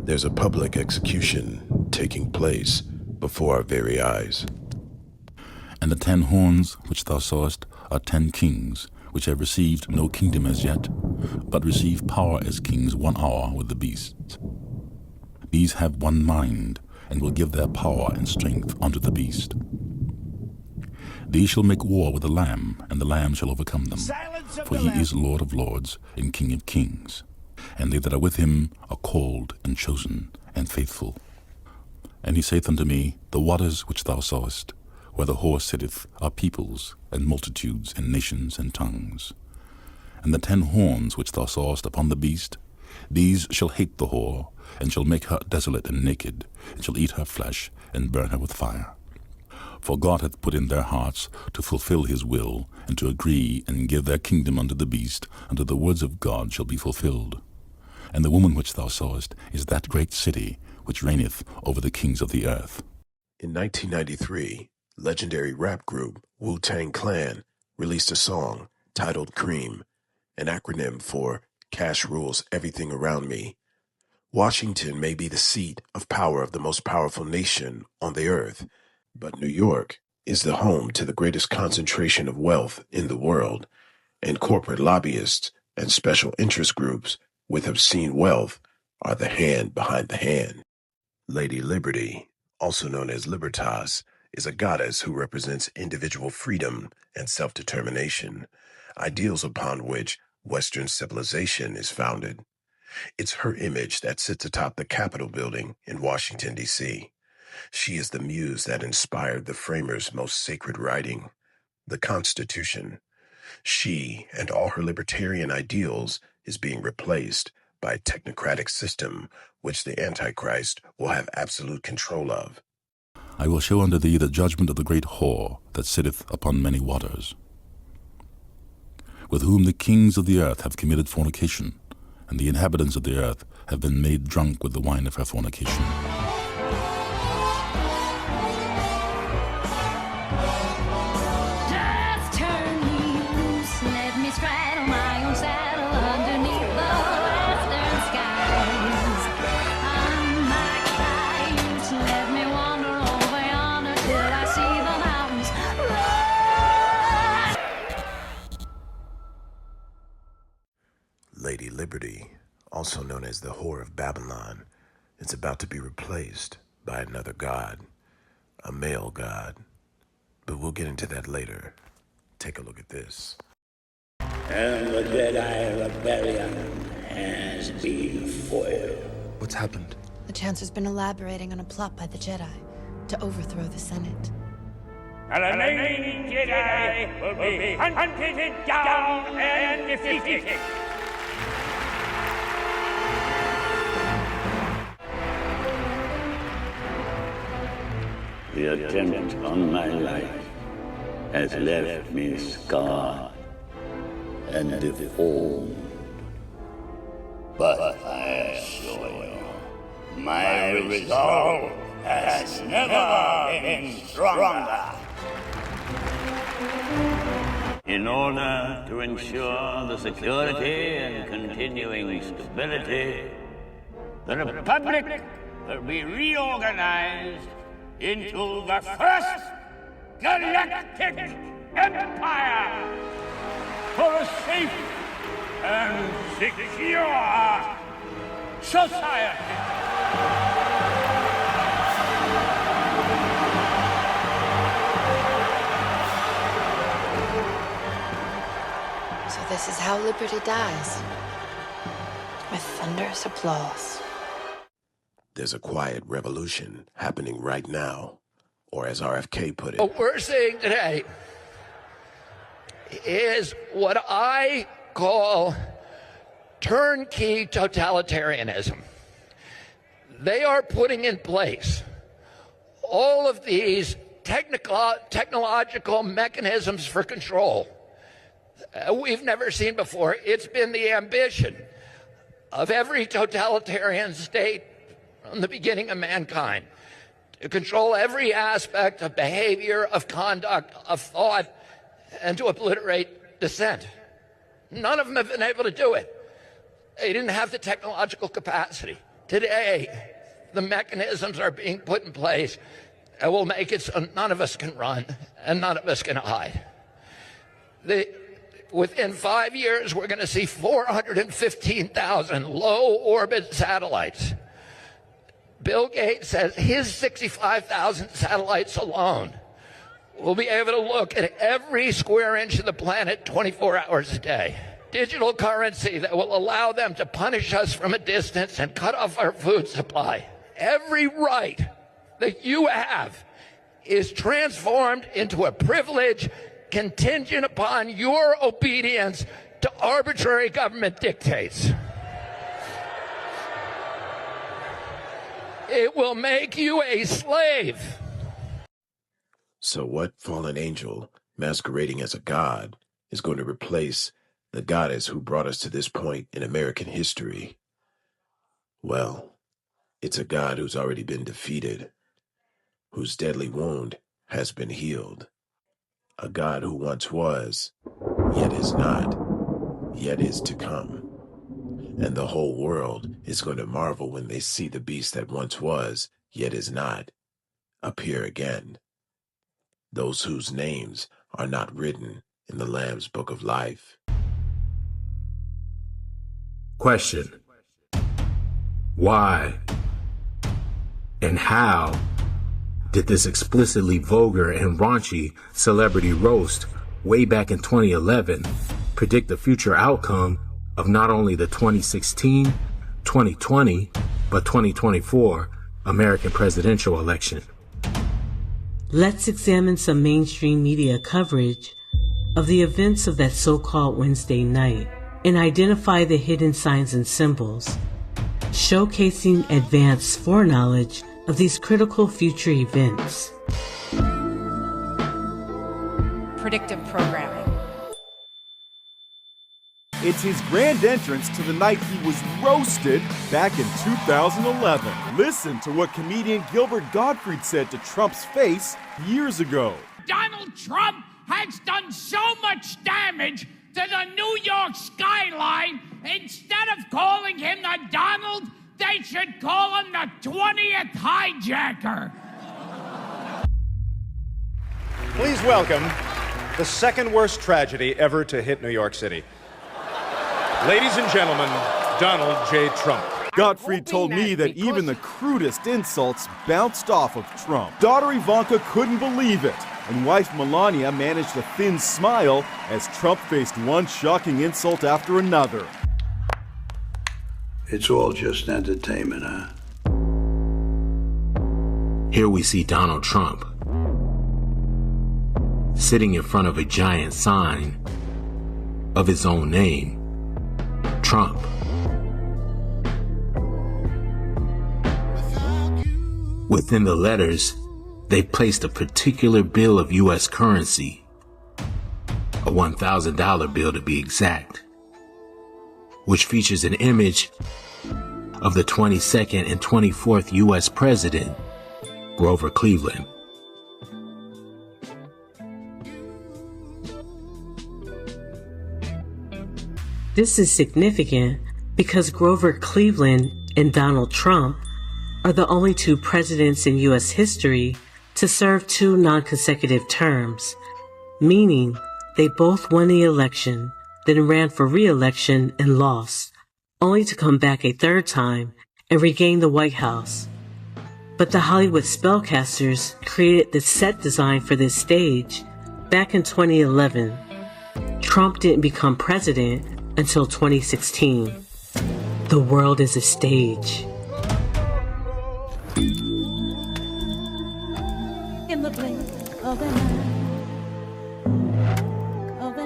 There's a public execution taking place before our very eyes. And the 10 horns which thou sawest are 10 kings, which have received no kingdom as yet, but receive power as kings 1 hour with the beast. These have one mind, and will give their power and strength unto the beast. These shall make war with the Lamb, and the Lamb shall overcome them. For he is Lord of lords and King of kings. And they that are with him are called and chosen and faithful. And he saith unto me, The waters which thou sawest, where the whore sitteth, are peoples, and multitudes, and nations, and tongues. And the 10 horns which thou sawest upon the beast, these shall hate the whore, and shall make her desolate and naked, and shall eat her flesh, and burn her with fire. For God hath put in their hearts to fulfill his will, and to agree and give their kingdom unto the beast, until the words of God shall be fulfilled. And the woman which thou sawest is that great city, which reigneth over the kings of the earth. In 1993, legendary rap group Wu-Tang Clan released a song titled Cream, an acronym for Cash Rules Everything Around Me. Washington may be the seat of power of the most powerful nation on the earth, but New York is the home to the greatest concentration of wealth in the world, and corporate lobbyists and special interest groups with obscene wealth are the hand behind the hand. Lady Liberty, also known as Libertas, is a goddess who represents individual freedom and self-determination, ideals upon which Western civilization is founded. It's her image that sits atop the Capitol building in Washington, D.C. She is the muse that inspired the framers' most sacred writing, the Constitution. She and all her libertarian ideals is being replaced by a technocratic system which the Antichrist will have absolute control of. I will show unto thee the judgment of the great whore that sitteth upon many waters, with whom the kings of the earth have committed fornication, and the inhabitants of the earth have been made drunk with the wine of her fornication. Just turn me loose, let me straddle my own saddle underneath the western skies. I'm my cayuse, let me wander over yonder till I see the mountains rise. Lady Liberty, also known as the Whore of Babylon, is about to be replaced by another god, a male god. But we'll get into that later. Take a look at this. And the Jedi Rebellion has been foiled. What's happened? The Chancellor's been elaborating on a plot by the Jedi to overthrow the Senate. And the remaining Jedi will be hunted down and defeated. The attempt on my life has left me scarred and deformed. But I assure you, my resolve has never been stronger. In order to ensure the security and continuing stability, the Republic will be reorganized into the first galactic empire for a safe and secure society. So this is how liberty dies. With thunderous applause. There's a quiet revolution happening right now, or as RFK put it, What we're seeing today is what I call turnkey totalitarianism. They are putting in place all of these technological mechanisms for control we've never seen before. It's been the ambition of every totalitarian state from the beginning of mankind to control every aspect of behavior, of conduct, of thought, and to obliterate dissent. None of them have been able to do it. They didn't have the technological capacity. Today, the mechanisms are being put in place that will make it so none of us can run and none of us can hide. Within 5 years, we're going to see 415,000 low-orbit satellites. Bill Gates says his 65,000 satellites alone will be able to look at every square inch of the planet 24 hours a day. Digital currency that will allow them to punish us from a distance and cut off our food supply. Every right that you have is transformed into a privilege contingent upon your obedience to arbitrary government dictates. It will make you a slave. So what fallen angel, masquerading as a god, is going to replace the goddess who brought us to this point in American history? Well, it's a god who's already been defeated, whose deadly wound has been healed. A God who once was, yet is not, yet is to come. And the whole world is going to marvel when they see the beast that once was, yet is not, appear again. Those whose names are not written in the Lamb's Book of Life. Question: why and how did this explicitly vulgar and raunchy celebrity roast way back in 2011 predict the future outcome of not only the 2016, 2020, but 2024 American presidential election? Let's examine some mainstream media coverage of the events of that so-called Wednesday night and identify the hidden signs and symbols, showcasing advanced foreknowledge of these critical future events. Predictive programming. It's his grand entrance to the night he was roasted back in 2011. Listen to what comedian Gilbert Gottfried said to Trump's face years ago. Donald Trump has done so much damage to the New York skyline. Instead of calling him the Donald, they should call him the 20th hijacker. Please welcome the second worst tragedy ever to hit New York City. Ladies and gentlemen, Donald J. Trump. Gottfried told me that even the crudest insults bounced off of Trump. Daughter Ivanka couldn't believe it, and wife Melania managed a thin smile as Trump faced one shocking insult after another. It's all just entertainment, huh? Here we see Donald Trump sitting in front of a giant sign of his own name, Trump. Within the letters, they placed a particular bill of U.S. currency, a $1,000 bill to be exact, which features an image of the 22nd and 24th U.S. President, Grover Cleveland. This is significant because Grover Cleveland and Donald Trump are the only two presidents in U.S. history to serve 2 non-consecutive terms, meaning they both won the election, then ran for re-election and lost, only to come back a third time and regain the White House. But the Hollywood spellcasters created the set design for this stage back in 2011. Trump didn't become president until 2016. The world is a stage. In the blink of an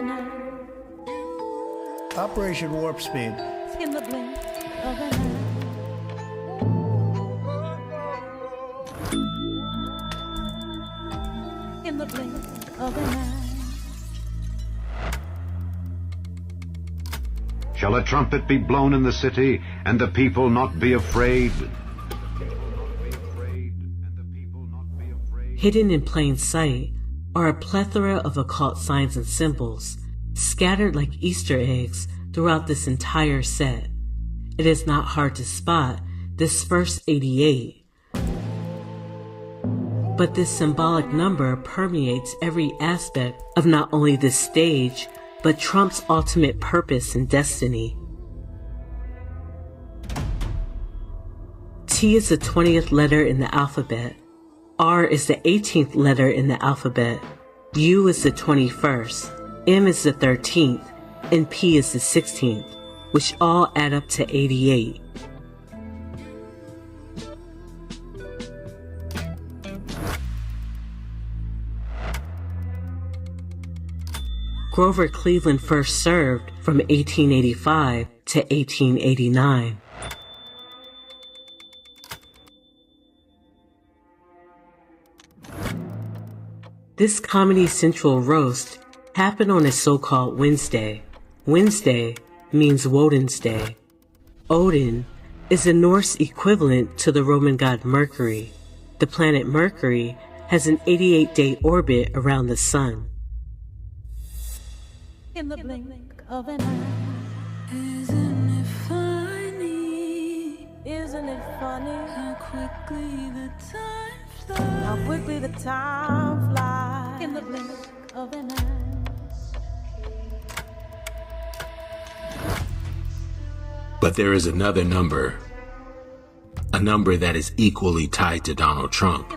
eye, Operation Warp Speed. in the blink of an eye, in the blink of an eye. Shall a trumpet be blown in the city, and the people not be afraid? Hidden in plain sight are a plethora of occult signs and symbols, scattered like Easter eggs throughout this entire set. It is not hard to spot this first 88. But this symbolic number permeates every aspect of not only this stage, but Trump's ultimate purpose and destiny. T is the 20th letter in the alphabet. R is the 18th letter in the alphabet. U is the 21st. M is the 13th. And P is the 16th, which all add up to 88. Grover Cleveland first served from 1885 to 1889. This Comedy Central roast happened on a so-called Wednesday. Wednesday means Woden's Day. Odin is the Norse equivalent to the Roman god Mercury. The planet Mercury has an 88-day orbit around the sun. In the blink of an eye. Isn't it funny? Isn't it funny how quickly the time flies? How quickly the time flies. In the blink of an eye. But there is another number, a number that is equally tied to Donald Trump,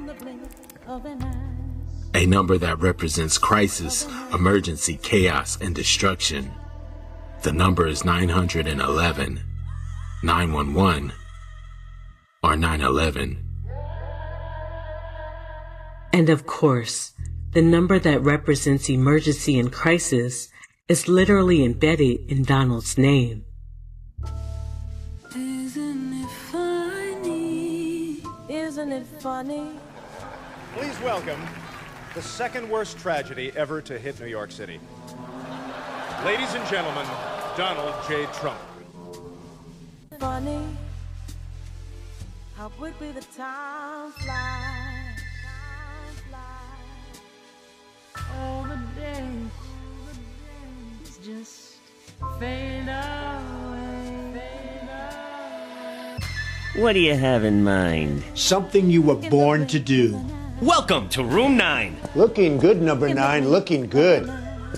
a number that represents crisis, emergency, chaos, and destruction. The number is 911, 911, or 9/11. And of course, the number that represents emergency and crisis is literally embedded in Donald's name. Isn't it funny? Isn't it funny? Please welcome the second worst tragedy ever to hit New York City. Ladies and gentlemen, Donald J. Trump. Funny how quickly the time flies. All the days just fade away. What do you have in mind? Something you were born to do. Welcome to Room 9. Looking good, number 9, looking good.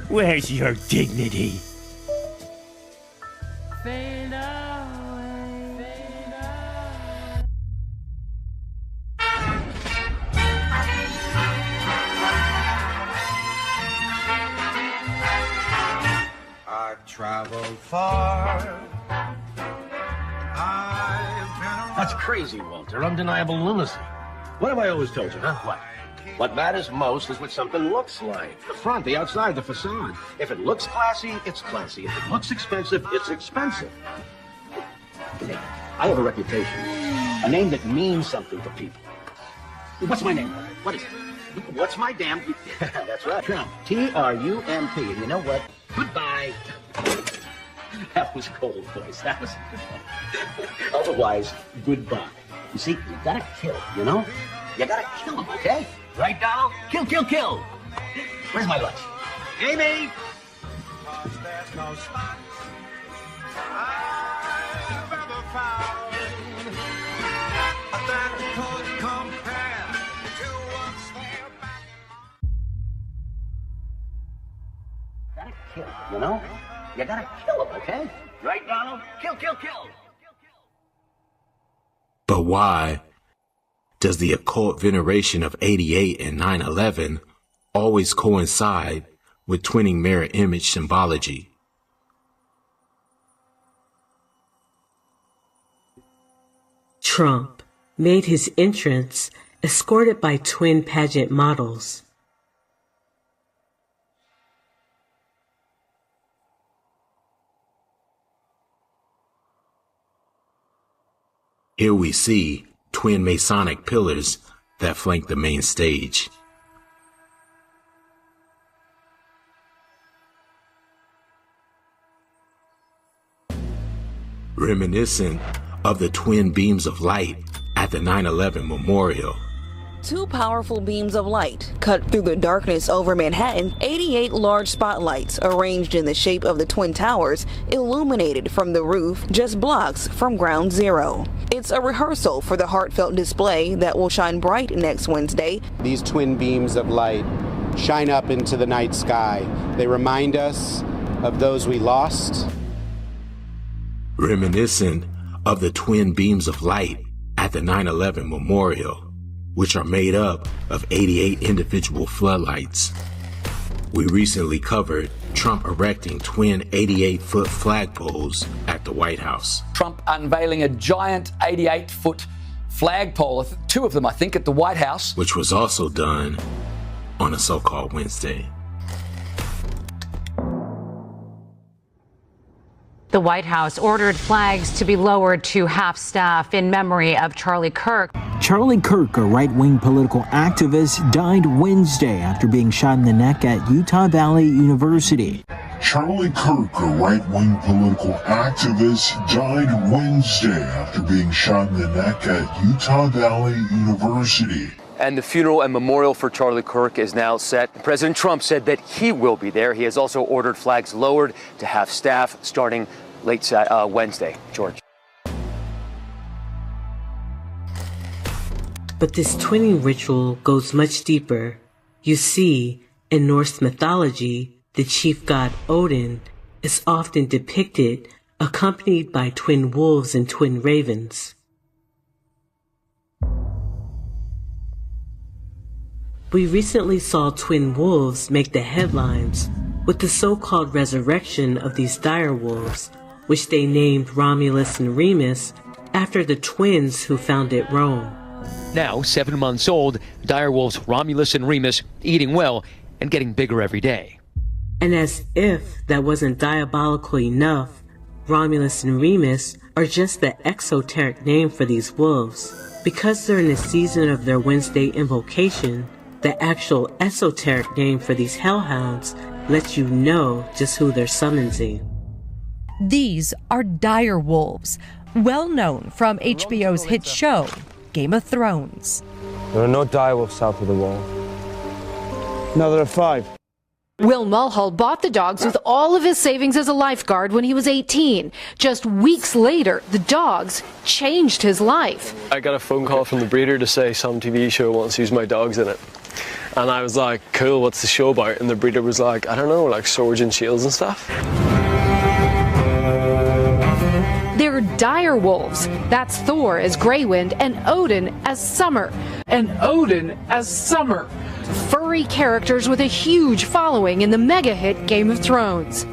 Where's your dignity? Fade away. Fade away. I've traveled far. That's crazy, Walter. Undeniable lunacy. What have I always told you, huh? What? What matters most is what something looks like. The front, the outside, the facade. If it looks classy, it's classy. If it looks expensive, it's expensive. Hey, I have a reputation. A name that means something to people. What's my name? What is it? What's my damn... That's right. Trump. T-R-U-M-P. And you know what? Goodbye. That was cold, boys. That was... Otherwise, goodbye. You see, you gotta kill, you know? You gotta kill him, okay? Right, Donald? Kill, kill, kill! Where's my lunch? Amy! There's no spot I've ever found that could compare to what's there back. Gotta kill, you know? You gotta kill him, okay? Right, Donald? Kill, kill, kill! But why does the occult veneration of 88 and 9/11 always coincide with twinning mirror image symbology? Trump made his entrance escorted by twin pageant models. Here we see twin Masonic pillars that flank the main stage. Reminiscent of the twin beams of light at the 9/11 memorial, Two powerful beams of light cut through the darkness over Manhattan. 88 large spotlights arranged in the shape of the Twin Towers illuminated from the roof just blocks from ground zero. It's a rehearsal for the heartfelt display that will shine bright next Wednesday. These twin beams of light shine up into the night sky. They remind us of those we lost. Reminiscent of the twin beams of light at the 9/11 memorial, which are made up of 88 individual floodlights. We recently covered Trump erecting twin 88-foot flagpoles at the White House. Trump unveiling a giant 88-foot flagpole, two of them, I think, at the White House. Which was also done on a so-called Wednesday. The White House ordered flags to be lowered to half-staff in memory of Charlie Kirk. Charlie Kirk, a right-wing political activist, died Wednesday after being shot in the neck at Utah Valley University. Charlie Kirk, a right-wing political activist, died Wednesday after being shot in the neck at Utah Valley University. And the funeral and memorial for Charlie Kirk is now set. President Trump said that he will be there. He has also ordered flags lowered to half staff starting late Wednesday. George. But this twinning ritual goes much deeper. You see, in Norse mythology, the chief god Odin is often depicted accompanied by twin wolves and twin ravens. We recently saw twin wolves make the headlines with the so-called resurrection of these dire wolves, which they named Romulus and Remus after the twins who founded Rome. Now, 7 months old, direwolves Romulus and Remus eating well and getting bigger every day. And as if that wasn't diabolical enough, Romulus and Remus are just the exoteric name for these wolves. Because they're in the season of their Wednesday invocation, the actual esoteric name for these hellhounds lets you know just who they're summoning. These are dire wolves, well known from HBO's hit show, Game of Thrones. There are no dire wolves south of the wall. No, there are 5. Will Mulhall bought the dogs with all of his savings as a lifeguard when he was 18. Just weeks later, the dogs changed his life. I got a phone call from the breeder to say some TV show wants to use my dogs in it. And I was like, cool, what's the show about? And the breeder was like, I don't know, like swords and shields and stuff. They're dire wolves. That's Thor as Greywind and Odin as Summer. Furry characters with a huge following in the mega hit Game of Thrones.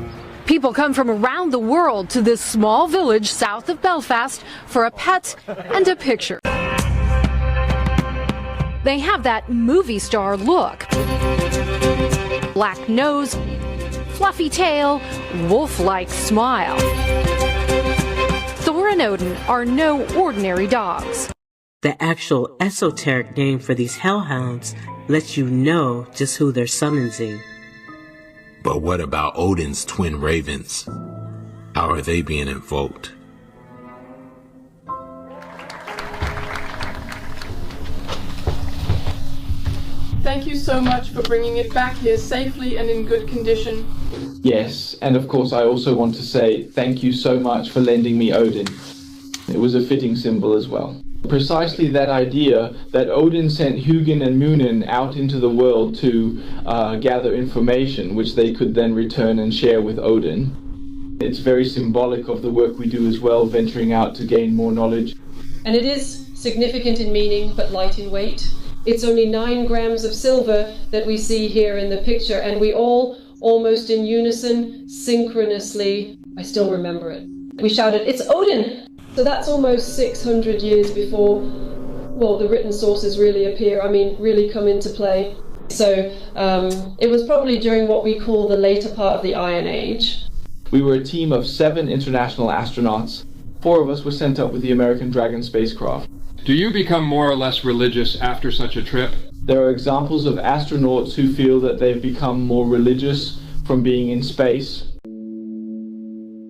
People come from around the world to this small village south of Belfast for a pet and a picture. They have that movie star look. Black nose, fluffy tail, wolf-like smile. Thor and Odin are no ordinary dogs. The actual esoteric name for these hellhounds lets you know just who they're summoning. But what about Odin's twin ravens? How are they being invoked? Thank you so much for bringing it back here safely and in good condition. Yes, and of course I also want to say thank you so much for lending me Odin. It was a fitting symbol as well. Precisely that idea that Odin sent Hugin and Munin out into the world to gather information, which they could then return and share with Odin. It's very symbolic of the work we do as well, venturing out to gain more knowledge. And it is significant in meaning, but light in weight. It's only 9 grams of silver that we see here in the picture, and we all, almost in unison, synchronously, I still remember it, we shouted, "It's Odin!" So that's almost 600 years before, well, the written sources really appear, really come into play. So it was probably during what we call the later part of the Iron Age. We were a team of 7 international astronauts. 4 of us were sent up with the American Dragon spacecraft. Do you become more or less religious after such a trip? There are examples of astronauts who feel that they've become more religious from being in space.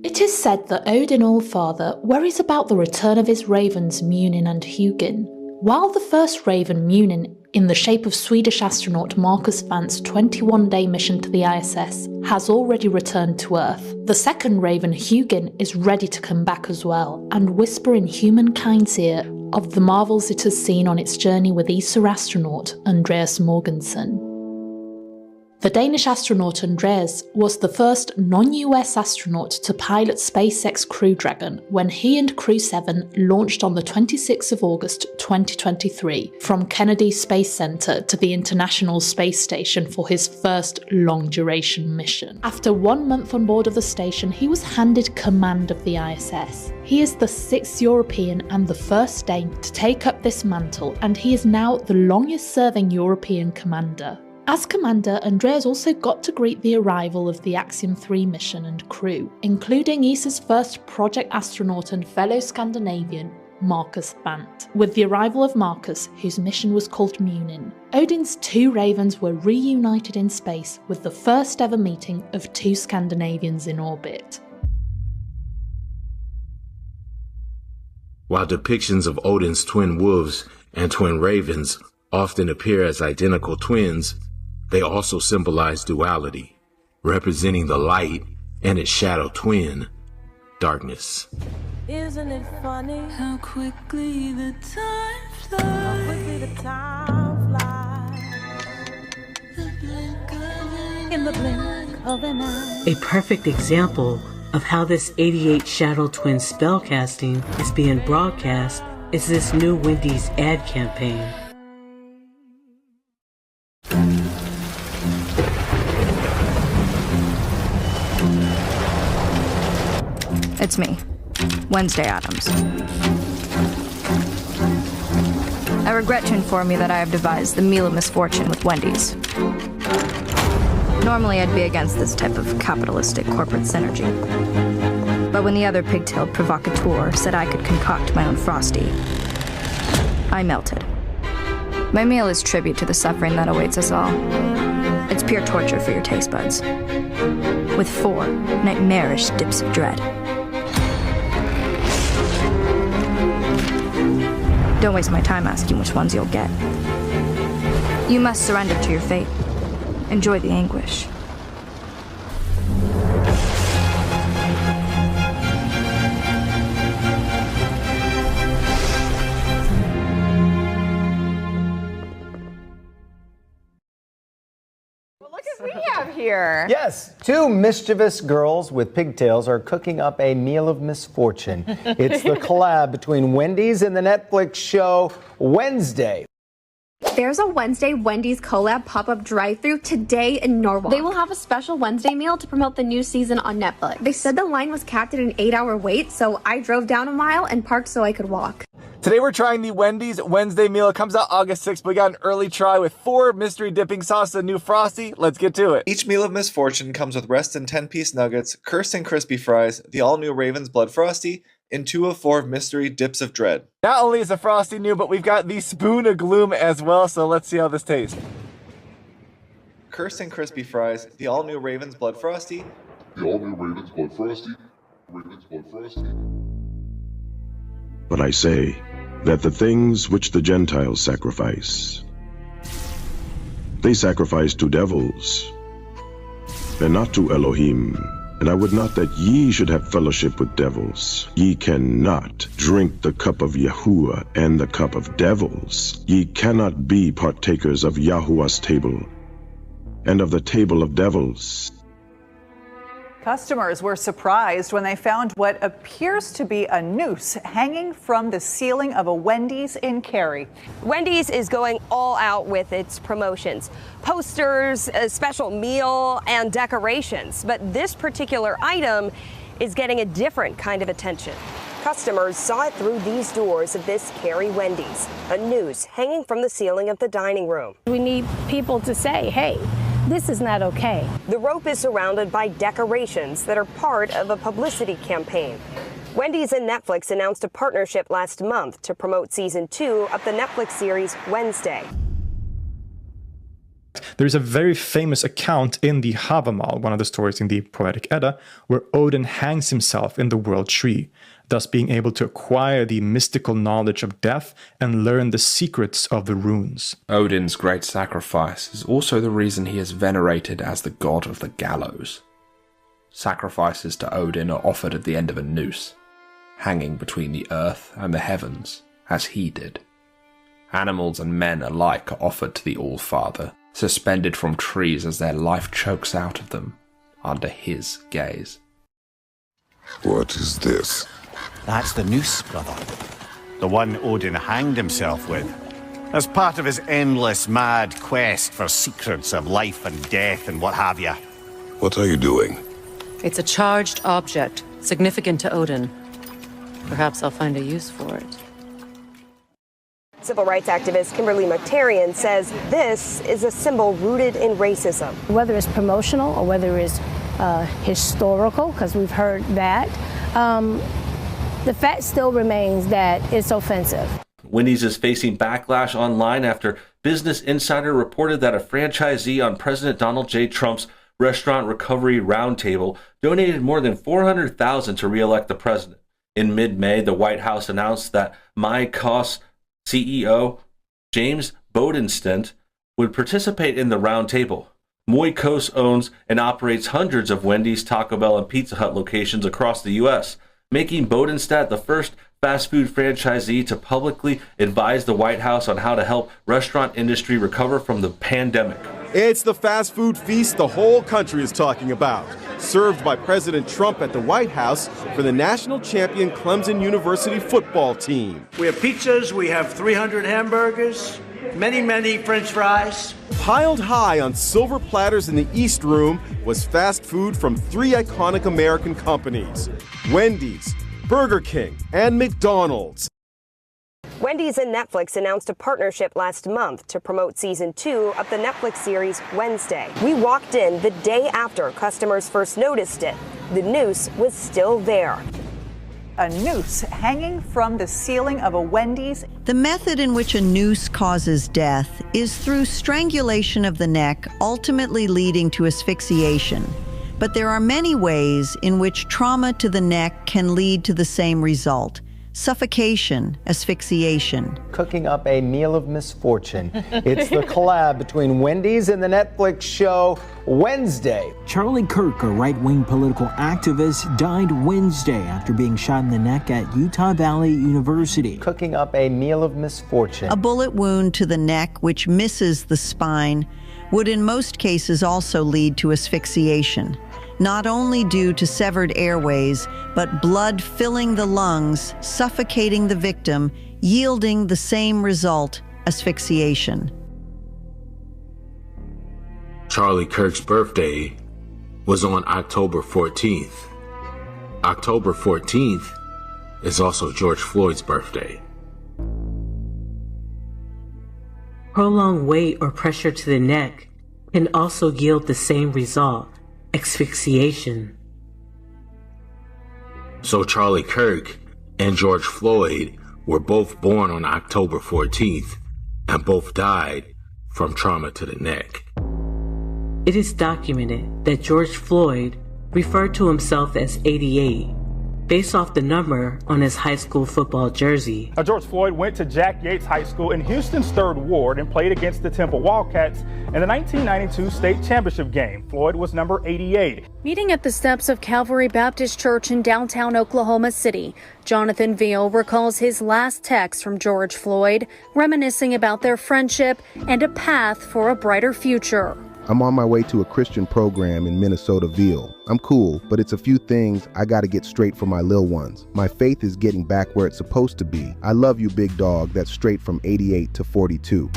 It is said that Odin Allfather worries about the return of his ravens Munin and Hugin. While the first raven Munin in the shape of Swedish astronaut Marcus Vant's 21-day mission to the ISS, has already returned to Earth. The second Raven, Hugin, is ready to come back as well, and whisper in humankind's ear of the marvels it has seen on its journey with ESA astronaut Andreas Mogensen. The Danish astronaut Andreas was the first non-US astronaut to pilot SpaceX Crew Dragon when he and Crew 7 launched on the 26th of August 2023 from Kennedy Space Center to the International Space Station for his first long-duration mission. After 1 month on board of the station, he was handed command of the ISS. He is the 6th European and the first Dane to take up this mantle, and he is now the longest-serving European commander. As commander, Andreas also got to greet the arrival of the Axiom 3 mission and crew, including ESA's first project astronaut and fellow Scandinavian, Marcus Vant. With the arrival of Marcus, whose mission was called Munin, Odin's 2 Ravens were reunited in space with the first ever meeting of 2 Scandinavians in orbit. While depictions of Odin's twin wolves and twin ravens often appear as identical twins, they also symbolize duality, representing the light and its shadow twin, darkness. Isn't it funny how quickly the time flies? How quickly the time flies. In the blink of an eye. A perfect example of how this 88 shadow twin spellcasting is being broadcast is this new Wendy's ad campaign. It's me, Wednesday Addams. I regret to inform you that I have devised the meal of misfortune with Wendy's. Normally I'd be against this type of capitalistic corporate synergy. But when the other pigtailed provocateur said I could concoct my own Frosty, I melted. My meal is tribute to the suffering that awaits us all. It's pure torture for your taste buds, with 4 nightmarish dips of dread. Don't waste my time asking which ones you'll get. You must surrender to your fate. Enjoy the anguish. Here. Yes, 2 mischievous girls with pigtails are cooking up a meal of misfortune. It's the collab between Wendy's and the Netflix show Wednesday. There's a Wednesday Wendy's collab pop-up drive-thru today in Norwalk. They will have a special Wednesday meal to promote the new season on Netflix. They said the line was capped at an 8-hour wait, so I drove down a mile and parked so I could walk. Today we're trying the Wendy's Wednesday meal. It comes out August 6th, but we got an early try with 4 mystery dipping sauces and new Frosty. Let's get to it. Each meal of misfortune comes with rest and 10-piece nuggets, cursed and crispy fries, the all-new Raven's Blood Frosty, and 2 of 4 mystery dips of dread. Not only is the Frosty new, but we've got the Spoon of Gloom as well, so let's see how this tastes. Cursed and crispy fries, the all-new Raven's Blood Frosty, The all-new Raven's Blood Frosty, Raven's Blood Frosty. But I say that the things which the Gentiles sacrifice, they sacrifice to devils, and not to Elohim. And I would not that ye should have fellowship with devils. Ye cannot drink the cup of Yahuwah and the cup of devils. Ye cannot be partakers of Yahuwah's table and of the table of devils. Customers were surprised when they found what appears to be a noose hanging from the ceiling of a Wendy's in Cary. Wendy's is going all out with its promotions. Posters, a special meal, and decorations. But this particular item is getting a different kind of attention. Customers saw it through these doors of this Cary Wendy's, a noose hanging from the ceiling of the dining room. We need people to say, hey, this is not okay. The rope is surrounded by decorations that are part of a publicity campaign. Wendy's and Netflix announced a partnership last month to promote season 2 of the Netflix series Wednesday. There's a very famous account in the Havamal, one of the stories in the Poetic Edda, where Odin hangs himself in the world tree, thus being able to acquire the mystical knowledge of death and learn the secrets of the runes. Odin's great sacrifice is also the reason he is venerated as the god of the gallows. Sacrifices to Odin are offered at the end of a noose, hanging between the earth and the heavens, as he did. Animals and men alike are offered to the All-Father, suspended from trees as their life chokes out of them, under his gaze. What is this? That's the noose, brother. The one Odin hanged himself with, as part of his endless mad quest for secrets of life and death and what have you. What are you doing? It's a charged object, significant to Odin. Perhaps I'll find a use for it. Civil rights activist Kimberly McTarian says this is a symbol rooted in racism. Whether it's promotional or whether it's historical, because we've heard that, the fact still remains that it's offensive. Wendy's is facing backlash online after Business Insider reported that a franchisee on President Donald J. Trump's Restaurant Recovery Roundtable donated more than $400,000 to re-elect the president. In mid-May, the White House announced that MyCos CEO James Bodenstent would participate in the roundtable. MyCos owns and operates hundreds of Wendy's, Taco Bell, and Pizza Hut locations across the U.S., making Bodenstent the first fast food franchisee to publicly advise the White House on how to help restaurant industry recover from the pandemic. It's the fast food feast the whole country is talking about, served by President Trump at the White House for the national champion Clemson University football team. We have pizzas, we have 300 hamburgers, many French fries. Piled high on silver platters in the East Room was fast food from three iconic American companies: Wendy's, Burger King, and McDonald's. Wendy's and Netflix announced a partnership last month to promote season 2 of the Netflix series Wednesday. We walked in the day after customers first noticed it. The noose was still there. A noose hanging from the ceiling of a Wendy's. The method in which a noose causes death is through strangulation of the neck, ultimately leading to asphyxiation. But there are many ways in which trauma to the neck can lead to the same result: suffocation, asphyxiation. Cooking up a meal of misfortune. It's the collab between Wendy's and the Netflix show Wednesday. Charlie Kirk, a right-wing political activist, died Wednesday after being shot in the neck at Utah Valley University. Cooking up a meal of misfortune. A bullet wound to the neck, which misses the spine, would in most cases also lead to asphyxiation, not only due to severed airways, but blood filling the lungs, suffocating the victim, yielding the same result, asphyxiation. Charlie Kirk's birthday was on October 14th. October 14th is also George Floyd's birthday. Prolonged weight or pressure to the neck can also yield the same result: asphyxiation. So Charlie Kirk and George Floyd were both born on October 14th and both died from trauma to the neck. It is documented that George Floyd referred to himself as 88, based off the number on his high school football jersey. George Floyd went to Jack Yates High School in Houston's 3rd Ward and played against the Temple Wildcats in the 1992 state championship game. Floyd was number 88. Meeting at the steps of Calvary Baptist Church in downtown Oklahoma City, Jonathan Veal recalls his last text from George Floyd, reminiscing about their friendship and a path for a brighter future. I'm on my way to a Christian program in Minnesota-ville. I'm cool, but it's a few things I gotta get straight for my lil ones. My faith is getting back where it's supposed to be. I love you, big dog. That's straight from 88 to 42.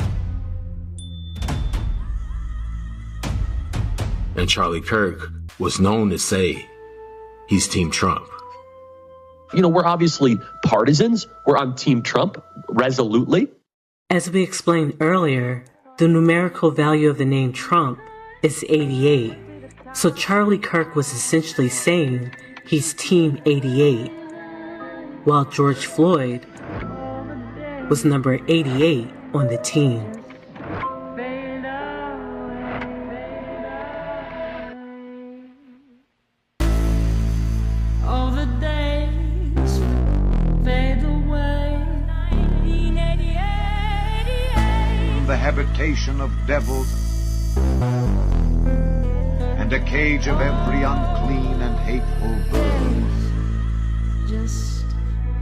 And Charlie Kirk was known to say he's Team Trump. You know, we're obviously partisans. We're on Team Trump, resolutely. As we explained earlier, the numerical value of the name Trump is 88. So Charlie Kirk was essentially saying he's Team 88, while George Floyd was number 88 on the team. habitation of devils, and a cage of every unclean and hateful bird. Just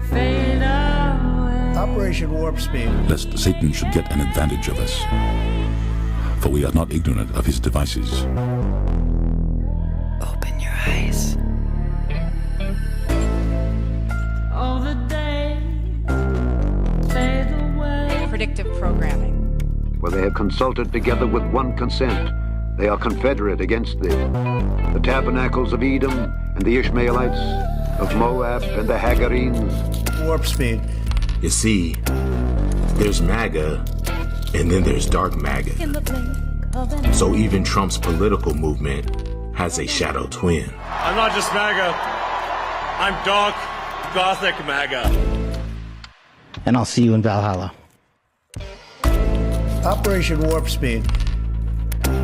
fade away. Operation Warp Speed. Lest Satan should get an advantage of us, for we are not ignorant of his devices. Open your eyes. All the days fade away. Predictive programming. Where they have consulted together with one consent. They are confederate against thee. The tabernacles of Edom and the Ishmaelites, of Moab and the Hagarenes. Warp Speed. You see, there's MAGA, and then there's dark MAGA. So even Trump's political movement has a shadow twin. I'm not just MAGA. I'm dark, gothic MAGA. And I'll see you in Valhalla. Operation Warp Speed.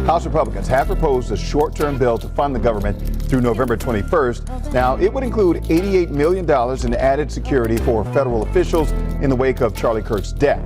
House Republicans have proposed a short-term bill to fund the government through November 21st. Now, it would include $88 million in added security for federal officials in the wake of Charlie Kirk's death.